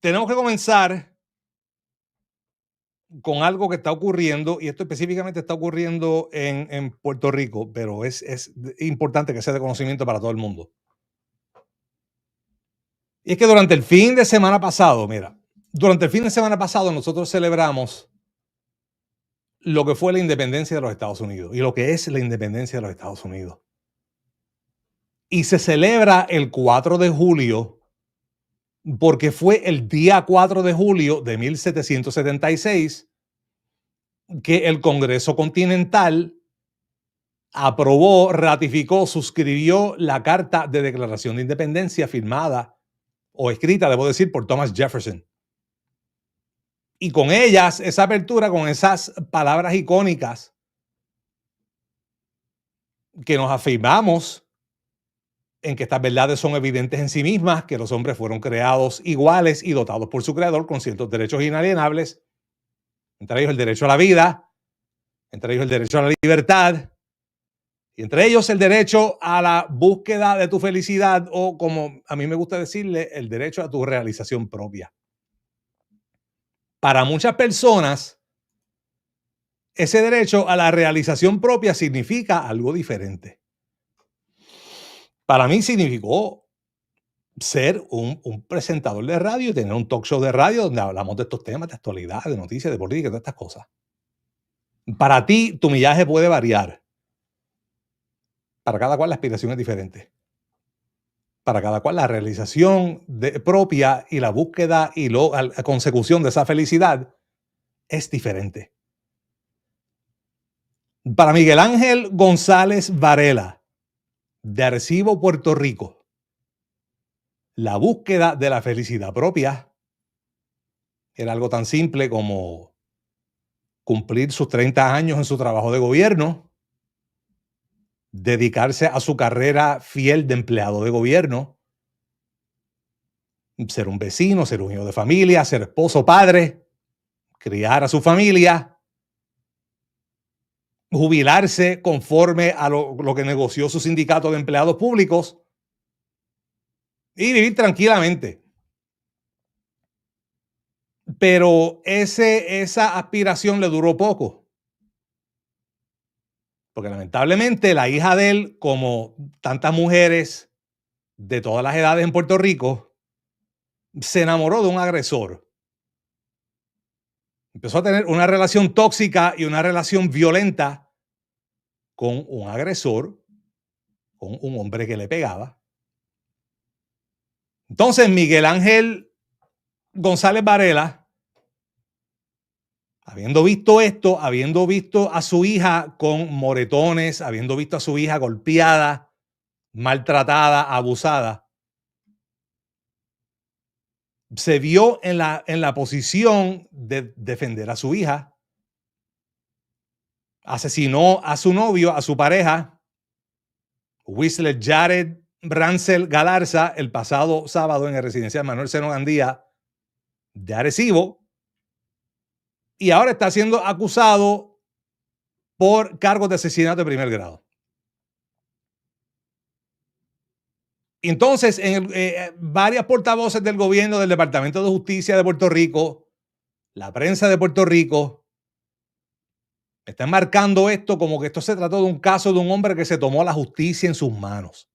Tenemos que comenzar con algo que está ocurriendo, y esto específicamente está ocurriendo en Puerto Rico, pero importante que sea de conocimiento para todo el mundo. Y es que durante el fin de semana pasado, nosotros celebramos lo que fue la independencia de los Estados Unidos y lo que es la independencia de los Estados Unidos. Y se celebra el 4 de julio porque fue el día 4 de julio de 1776 que el Congreso Continental aprobó, ratificó, suscribió la Carta de Declaración de Independencia firmada o escrita, debo decir, por Thomas Jefferson. Y con ellas, esa apertura, con esas palabras icónicas que nos afirmamos en que estas verdades son evidentes en sí mismas, que los hombres fueron creados iguales y dotados por su creador con ciertos derechos inalienables, entre ellos el derecho a la vida, entre ellos el derecho a la libertad, y entre ellos el derecho a la búsqueda de tu felicidad, o como a mí me gusta decirle, el derecho a tu realización propia. Para muchas personas, ese derecho a la realización propia significa algo diferente. Para mí significó ser un presentador de radio y tener un talk show de radio donde hablamos de estos temas de actualidad, de noticias, de política, de todas estas cosas. Para ti, tu millaje puede variar. Para cada cual la aspiración es diferente. Para cada cual la realización propia y la búsqueda y la consecución de esa felicidad es diferente. Para Miguel Ángel González Varela, de Arecibo, Puerto Rico, la búsqueda de la felicidad propia era algo tan simple como cumplir sus 30 años en su trabajo de gobierno, dedicarse a su carrera fiel de empleado de gobierno, ser un vecino, ser un hijo de familia, ser esposo, padre, criar a su familia, jubilarse conforme a lo que negoció su sindicato de empleados públicos y vivir tranquilamente. Pero esa aspiración le duró poco. Porque lamentablemente la hija de él, como tantas mujeres de todas las edades en Puerto Rico, se enamoró de un agresor. Empezó a tener una relación tóxica y una relación violenta con un agresor, con un hombre que le pegaba. Entonces Miguel Ángel González Varela, habiendo visto esto, habiendo visto a su hija con moretones, habiendo visto a su hija golpeada, maltratada, abusada, se vio en la posición de defender a su hija. Asesinó a su novio, a su pareja, Whistler Jared Bransel Galarza, el pasado sábado en el residencial Manuel Seno Gandía de Arecibo, y ahora está siendo acusado por cargos de asesinato de primer grado. Entonces, varias portavoces del gobierno, del Departamento de Justicia de Puerto Rico, la prensa de Puerto Rico, están marcando esto como que esto se trató de un caso de un hombre que se tomó la justicia en sus manos.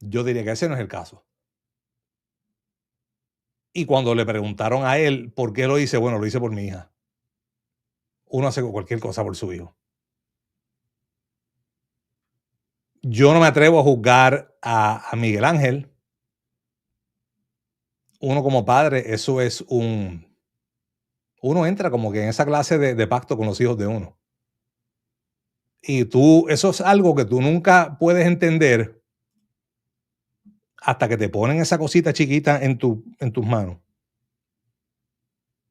Yo diría que ese no es el caso. Y cuando le preguntaron a él por qué lo hice, bueno, lo hice por mi hija. Uno hace cualquier cosa por su hijo. Yo no me atrevo a juzgar a Miguel Ángel. Uno como padre, eso es uno entra como que en esa clase de pacto con los hijos de uno. Y eso es algo que tú nunca puedes entender hasta que te ponen esa cosita chiquita en tus manos.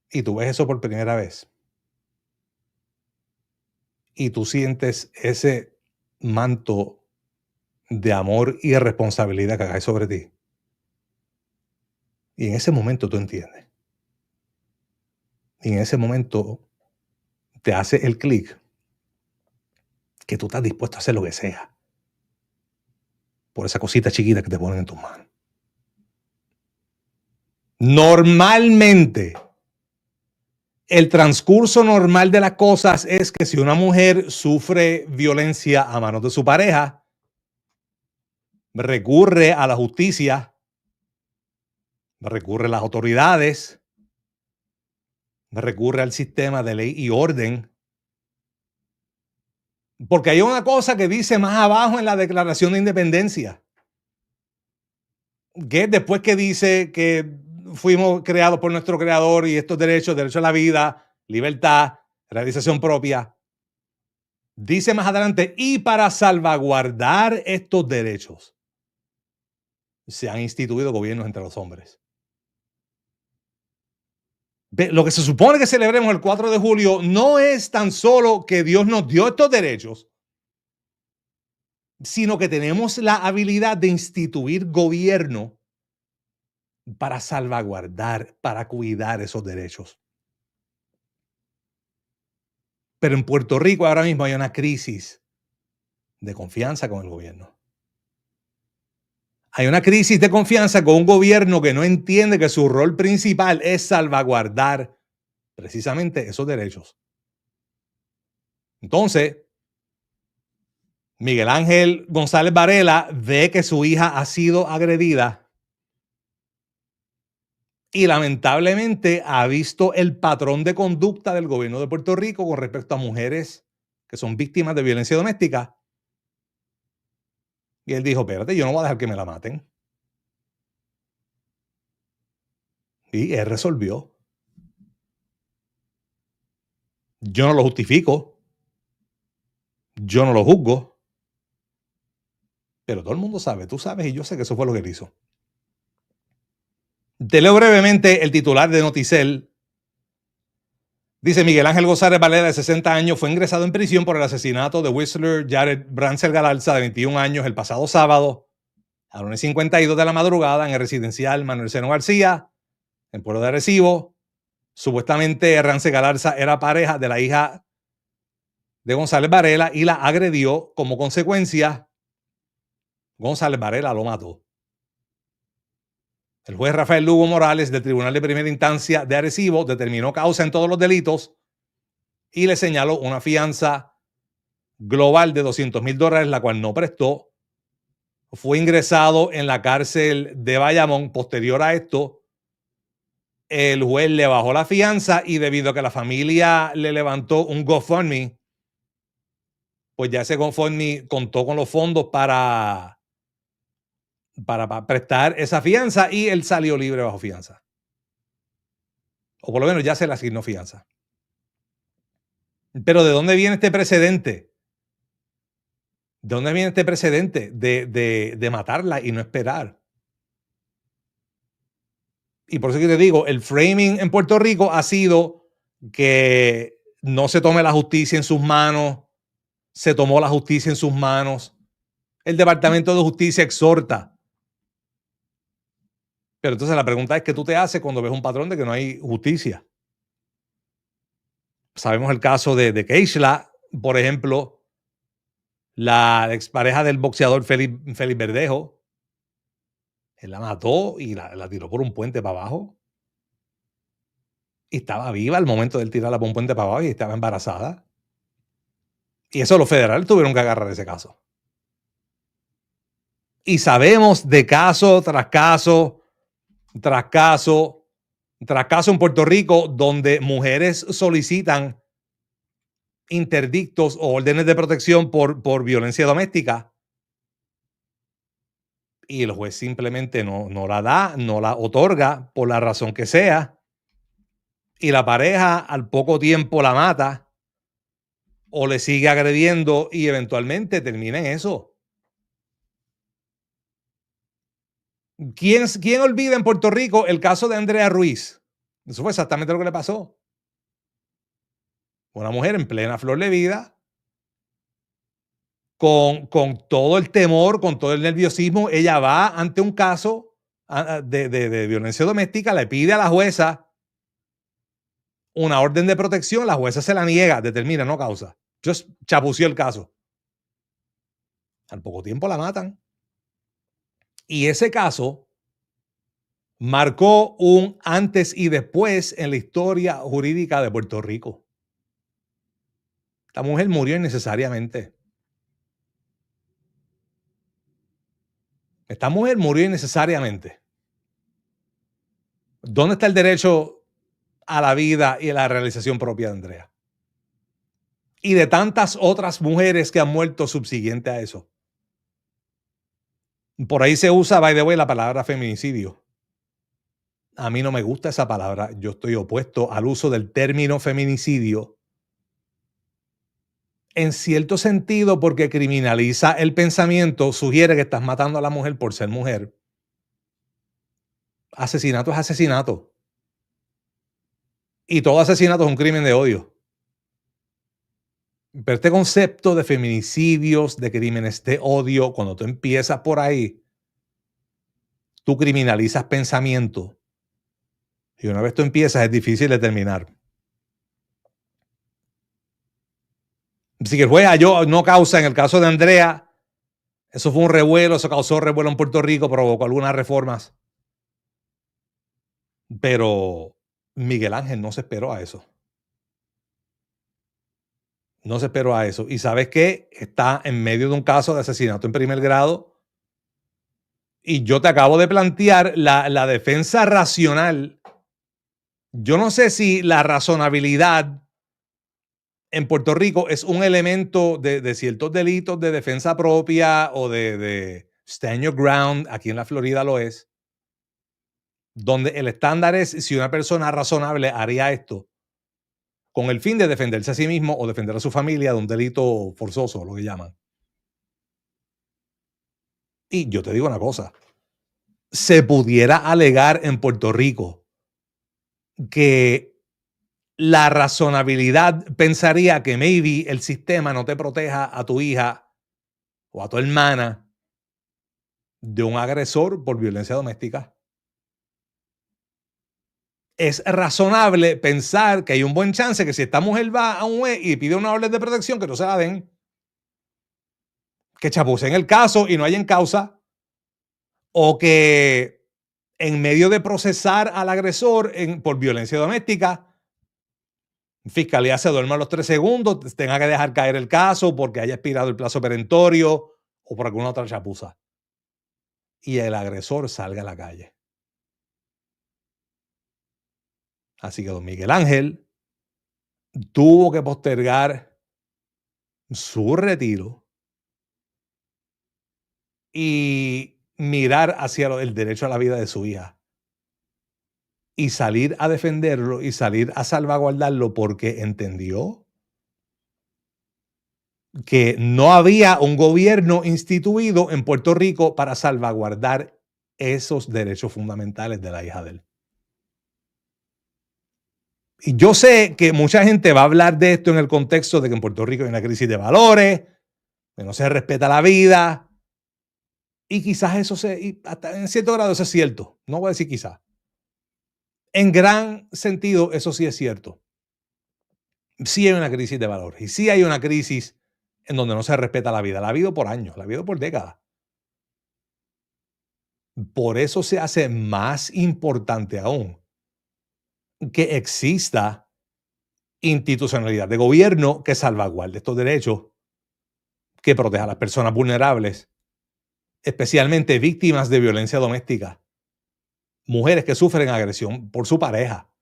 Y tú ves eso por primera vez. Y tú sientes ese manto de amor y de responsabilidad que cae sobre ti. Y en ese momento tú entiendes. Y en ese momento te hace el clic que tú estás dispuesto a hacer lo que sea por esa cosita chiquita que te ponen en tus manos. Normalmente, el transcurso normal de las cosas es que si una mujer sufre violencia a manos de su pareja, recurre a la justicia, recurre a las autoridades, recurre al sistema de ley y orden. Porque hay una cosa que dice más abajo en la Declaración de Independencia, que es después que dice que fuimos creados por nuestro creador y estos derechos, derecho a la vida, libertad, realización propia. Dice más adelante, y para salvaguardar estos derechos, se han instituido gobiernos entre los hombres. Lo que se supone que celebremos el 4 de julio no es tan solo que Dios nos dio estos derechos, sino que tenemos la habilidad de instituir gobierno para salvaguardar, para cuidar esos derechos. Pero en Puerto Rico ahora mismo hay una crisis de confianza con el gobierno. Hay una crisis de confianza con un gobierno que no entiende que su rol principal es salvaguardar precisamente esos derechos. Entonces, Miguel Ángel González Varela ve que su hija ha sido agredida y lamentablemente ha visto el patrón de conducta del gobierno de Puerto Rico con respecto a mujeres que son víctimas de violencia doméstica. Y él dijo, espérate, yo no voy a dejar que me la maten. Y él resolvió. Yo no lo justifico. Yo no lo juzgo. Pero todo el mundo sabe, tú sabes y yo sé que eso fue lo que él hizo. Te leo brevemente el titular de Noticel. Dice, Miguel Ángel González Varela, de 60 años, fue ingresado en prisión por el asesinato de Whistler Jared Bransel Galarza, de 21 años, el pasado sábado, a las 1:52 de la madrugada, en el residencial Manuel Seno García, en Pueblo de Arecibo. Supuestamente, Bransel Galarza era pareja de la hija de González Varela y la agredió. Como consecuencia, González Varela lo mató. El juez Rafael Lugo Morales del Tribunal de Primera Instancia de Arecibo determinó causa en todos los delitos y le señaló una fianza global de $200,000, la cual no prestó. Fue ingresado en la cárcel de Bayamón. Posterior a esto, el juez le bajó la fianza y debido a que la familia le levantó un GoFundMe, pues ya ese GoFundMe contó con los fondos para prestar esa fianza y él salió libre bajo fianza. O por lo menos ya se le asignó fianza. Pero ¿de dónde viene este precedente? ¿De dónde viene este precedente de matarla y no esperar? Y por eso que te digo, el framing en Puerto Rico ha sido que no se tome la justicia en sus manos, se tomó la justicia en sus manos. El Departamento de Justicia exhorta. Pero entonces la pregunta es, ¿qué tú te haces cuando ves un patrón de que no hay justicia? Sabemos el caso de Keishla, por ejemplo, la expareja del boxeador Félix Verdejo. Él la mató y la tiró por un puente para abajo. Y estaba viva al momento de él tirarla por un puente para abajo y estaba embarazada. Y eso los federales tuvieron que agarrar ese caso. Y sabemos de caso tras caso, tras caso, tras caso en Puerto Rico, donde mujeres solicitan interdictos o órdenes de protección por violencia doméstica y el juez simplemente no la da, no la otorga por la razón que sea, y la pareja al poco tiempo la mata o le sigue agrediendo y eventualmente termina en eso. ¿Quién olvida en Puerto Rico el caso de Andrea Ruiz? Eso fue exactamente lo que le pasó. Una mujer en plena flor de vida, con todo el temor, con todo el nerviosismo, ella va ante un caso de violencia doméstica, le pide a la jueza una orden de protección, la jueza se la niega, determina no causa. Just chapució el caso. Al poco tiempo la matan. Y ese caso marcó un antes y después en la historia jurídica de Puerto Rico. Esta mujer murió innecesariamente. Esta mujer murió innecesariamente. ¿Dónde está el derecho a la vida y a la realización propia de Andrea? Y de tantas otras mujeres que han muerto subsiguiente a eso. Por ahí se usa, by the way, la palabra feminicidio. A mí no me gusta esa palabra. Yo estoy opuesto al uso del término feminicidio. En cierto sentido, porque criminaliza el pensamiento, sugiere que estás matando a la mujer por ser mujer. Asesinato es asesinato. Y todo asesinato es un crimen de odio. Pero este concepto de feminicidios, de crímenes de odio, cuando tú empiezas por ahí, tú criminalizas pensamiento. Y una vez tú empiezas, es difícil de terminar. Así que el juez halló no causa en el caso de Andrea. Eso fue un revuelo, eso causó revuelo en Puerto Rico, provocó algunas reformas. Pero Miguel Ángel no se esperó a eso. No se esperó a eso. ¿Y sabes qué? Está en medio de un caso de asesinato en primer grado. Y yo te acabo de plantear la defensa racional. Yo no sé si la razonabilidad en Puerto Rico es un elemento de ciertos delitos de defensa propia o de stand your ground. Aquí en la Florida lo es. Donde el estándar es si una persona razonable haría esto con el fin de defenderse a sí mismo o defender a su familia de un delito forzoso, lo que llaman. Y yo te digo una cosa, se pudiera alegar en Puerto Rico que la razonabilidad pensaría que maybe el sistema no te proteja a tu hija o a tu hermana de un agresor por violencia doméstica. Es razonable pensar que hay un buen chance que si esta mujer va a un juez y pide una orden de protección, que no se la den, que chapuceen el caso y no hayan causa, o que en medio de procesar al agresor por violencia doméstica, Fiscalía se duerma a los 3 segundos, tenga que dejar caer el caso porque haya expirado el plazo perentorio o por alguna otra chapuza. Y el agresor salga a la calle. Así que don Miguel Ángel tuvo que postergar su retiro y mirar hacia el derecho a la vida de su hija. Y salir a defenderlo y salir a salvaguardarlo porque entendió que no había un gobierno instituido en Puerto Rico para salvaguardar esos derechos fundamentales de la hija de él. Y yo sé que mucha gente va a hablar de esto en el contexto de que en Puerto Rico hay una crisis de valores, que no se respeta la vida. Y quizás eso hasta en cierto grado eso es cierto. No voy a decir quizás. En gran sentido, eso sí es cierto. Sí hay una crisis de valores y sí hay una crisis en donde no se respeta la vida. La ha habido por años, la ha habido por décadas. Por eso se hace más importante aún que exista institucionalidad de gobierno que salvaguarde estos derechos, que proteja a las personas vulnerables, especialmente víctimas de violencia doméstica, mujeres que sufren agresión por su pareja.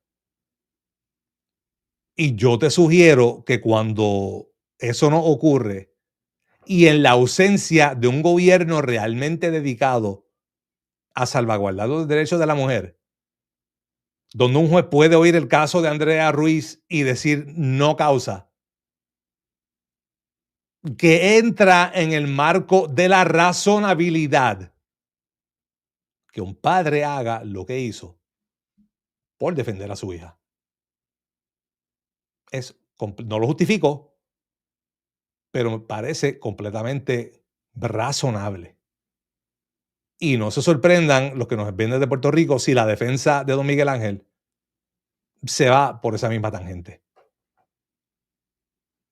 Y yo te sugiero que cuando eso no ocurre y en la ausencia de un gobierno realmente dedicado a salvaguardar los derechos de la mujer, donde un juez puede oír el caso de Andrea Ruiz y decir no causa, que entra en el marco de la razonabilidad, que un padre haga lo que hizo por defender a su hija. No lo justifico, pero me parece completamente razonable. Y no se sorprendan los que nos ven desde Puerto Rico si la defensa de don Miguel Ángel se va por esa misma tangente.